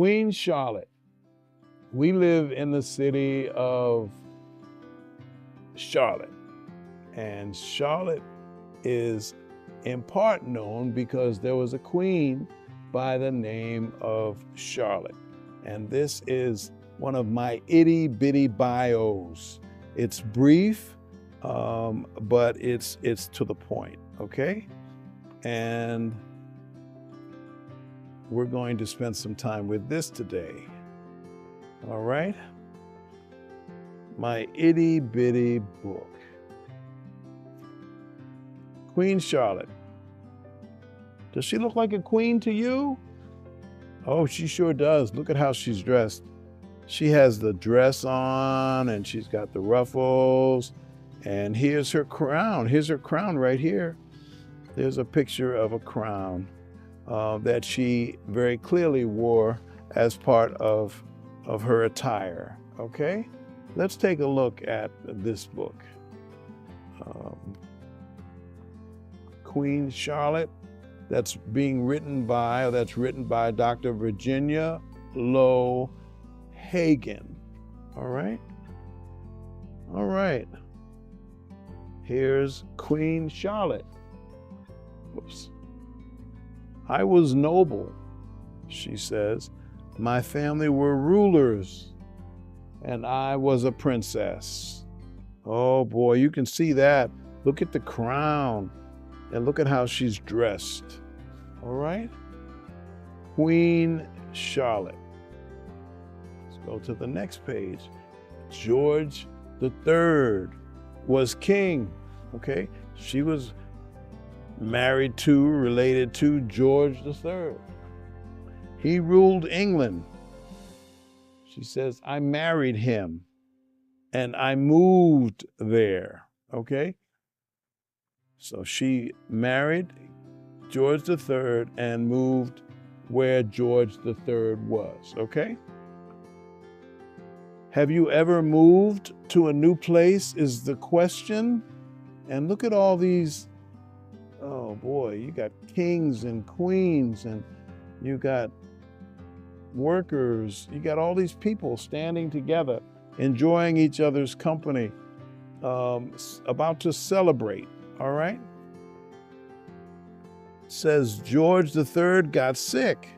Queen Charlotte. We live in the city of Charlotte, and Charlotte is in part known because there was a queen by the name of Charlotte. And this is one of my itty bitty bios. It's brief, but it's to the point, okay? And we're going to spend some time with this today, all right? My itty bitty book. Queen Charlotte. Does she look like a queen to you? Oh, she sure does. Look at how she's dressed. She has the dress on and she's got the ruffles. And here's her crown. Here's her crown right here. There's a picture of a crown that she very clearly wore as part of her attire, okay? Let's take a look at this book. Queen Charlotte, that's written by Dr. Virginia Low Hagen, all right? All right, here's Queen Charlotte. Whoops. I was noble, she says. My family were rulers, and I was a princess. Oh boy, you can see that. Look at the crown, and look at how she's dressed. All right? Queen Charlotte. Let's go to the next page. George III was king, okay? She was related to George III. He ruled England. She says, I married him and I moved there, okay? So she married George III and moved where George III was, okay? Have you ever moved to a new place is the question. And look at all these, oh boy, you got kings and queens and you got workers, you got all these people standing together, enjoying each other's company, about to celebrate, all right? It says George III got sick.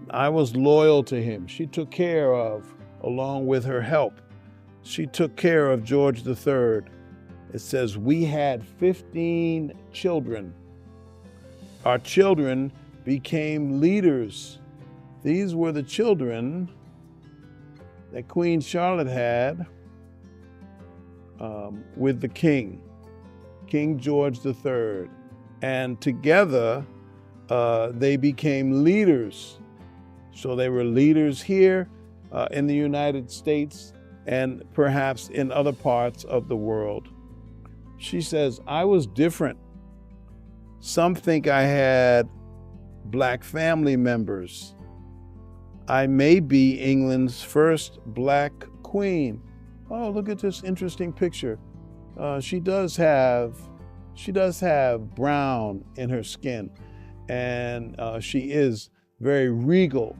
I was loyal to him. She took care of, along with her help, she took care of George III. It says we had 15 children. Our children became leaders. These were the children that Queen Charlotte had with the king, King George III. And together, they became leaders. So they were leaders here in the United States and perhaps in other parts of the world. She says, I was different. Some think I had Black family members. I may be England's first Black queen. Oh, look at this interesting picture. She does have brown in her skin, and she is very regal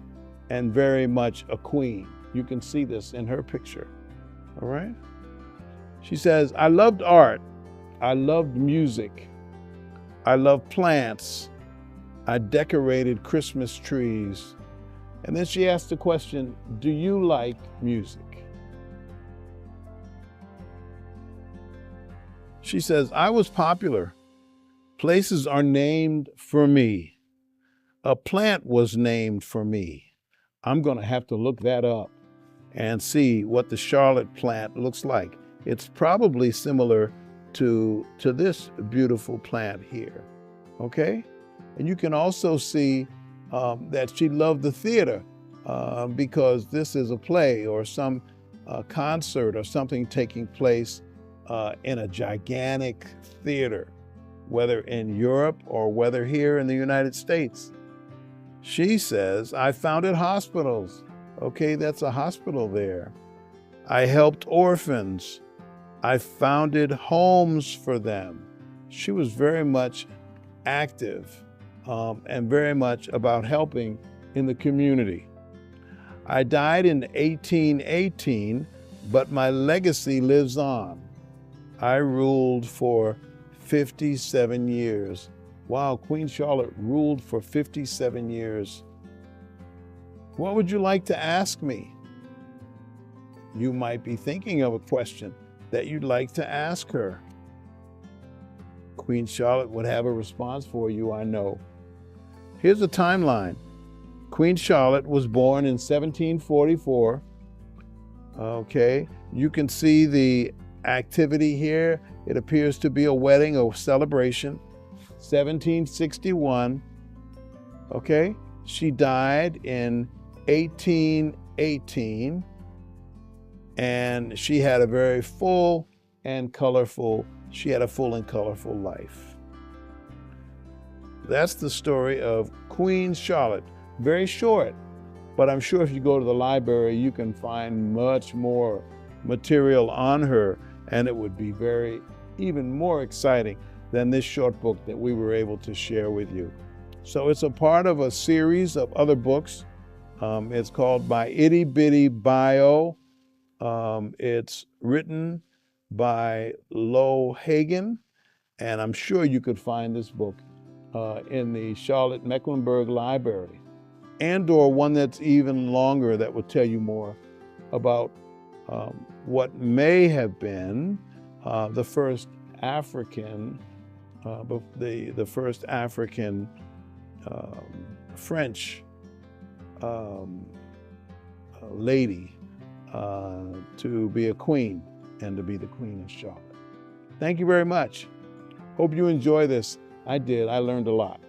and very much a queen. You can see this in her picture, all right? She says, I loved art. I loved music. I loved plants. I decorated Christmas trees. And then she asked the question, do you like music? She says, I was popular. Places are named for me. A plant was named for me. I'm going to have to look that up and see what the Charlotte plant looks like. It's probably similar to this beautiful plant here, okay? And you can also see that she loved the theater because this is a play or some concert or something taking place in a gigantic theater, whether in Europe or whether here in the United States. She says, I founded hospitals. Okay, that's a hospital there. I helped orphans. I founded homes for them. She was very much active and very much about helping in the community. I died in 1818, but my legacy lives on. I ruled for 57 years. Wow, Queen Charlotte ruled for 57 years. What would you like to ask me? You might be thinking of a question that you'd like to ask her. Queen Charlotte would have a response for you, I know. Here's a timeline. Queen Charlotte was born in 1744. Okay, you can see the activity here. It appears to be a wedding or celebration. 1761. Okay, she died in 1818, and she had a very full and colorful life. That's the story of Queen Charlotte. Very short, but I'm sure if you go to the library, you can find much more material on her, and it would be even more exciting than this short book that we were able to share with you. So it's a part of a series of other books. It's called My Itty Bitty Bio. It's written by Lo Hagen, and I'm sure you could find this book in the Charlotte-Mecklenburg Library, and/or one that's even longer that will tell you more about what may have been the first African, the first African French lady to be a queen and to be the Queen of Charlotte. Thank you very much. Hope you enjoy this. I did. I learned a lot.